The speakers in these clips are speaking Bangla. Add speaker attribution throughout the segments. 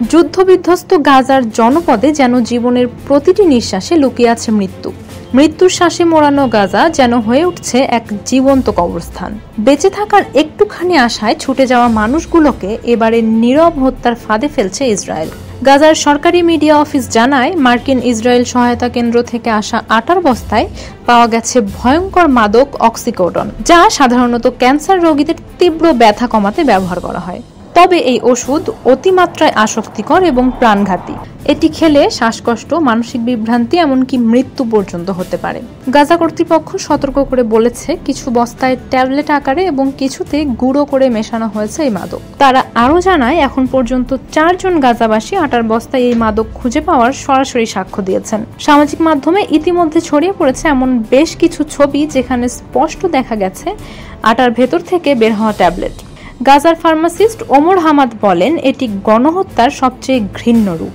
Speaker 1: যুদ্ধবিধ্বস্ত গাজার জনপদে যেন জীবনের প্রতিটি নিঃশ্বাসে লুকিয়ে আছে মৃত্যু। মৃত্যুর শ্বাসে মোড়ানো গাজা যেন হয়ে উঠছে এক জীবন্ত কবরস্থান। বেঁচে থাকার একটুখানি আশায় ছুটে যাওয়া মানুষগুলোকে এবারে নীরব হত্যার ফাঁদে ফেলছে ইসরায়েল। গাজার সরকারি মিডিয়া অফিস জানায়, মার্কিন ইসরায়েল সহায়তা কেন্দ্র থেকে আসা আটার বস্তায় পাওয়া গেছে ভয়ঙ্কর মাদক অক্সিকোডন, যা সাধারণত ক্যান্সার রোগীদের তীব্র ব্যথা কমাতে ব্যবহার করা হয়। তবে এই ওষুধ অতিমাত্রায় আসক্তিকর এবং প্রাণঘাতী। এটি খেলে শ্বাসকষ্ট, মানসিক বিভ্রান্তি, এমনকি মৃত্যু পর্যন্ত হতে পারে। গাজা কর্তৃপক্ষ সতর্ক করে বলেছে, কিছু বস্তায় ট্যাবলেট আকারে এবং কিছুতে গুঁড়ো করে মেশানো হয়েছে এই মাদক। তারা আরও জানায়, এখন পর্যন্ত 4 জন গাজাবাসী আটার বস্তায় এই মাদক খুঁজে পাওয়ার সরাসরি সাক্ষ্য দিয়েছেন। সামাজিক মাধ্যমে ইতিমধ্যে ছড়িয়ে পড়েছে এমন বেশ কিছু ছবি, যেখানে স্পষ্ট দেখা গেছে আটার ভেতর থেকে বের হওয়া ট্যাবলেট। গাজার ফার্মাসিস্ট ওমর হামাদ বলেন, এটি গণহত্যার সবচেয়ে ঘৃণ্য রূপ।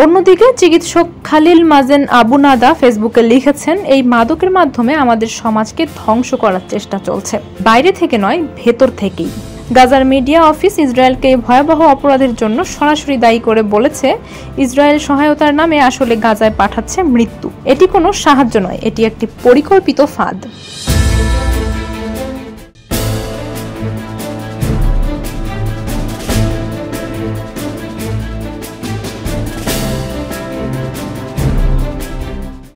Speaker 1: অন্যদিকে চিকিৎসক খালিল মাজেন আবু নাদা ফেসবুকে লিখেছেন, এই মাদকের মাধ্যমে আমাদের সমাজকে ধ্বংস করার চেষ্টা চলছে, বাইরে থেকে নয়, ভেতর থেকেই। গাজার মিডিয়া অফিস ইসরায়েলকে ভয়াবহ অপরাধের জন্য সরাসরি দায়ী করে বলেছে, ইসরায়েল সহায়তার নামে আসলে গাজায় পাঠাচ্ছে মৃত্যু। এটি কোনো সাহায্য নয়, এটি একটি পরিকল্পিত ফাঁদ।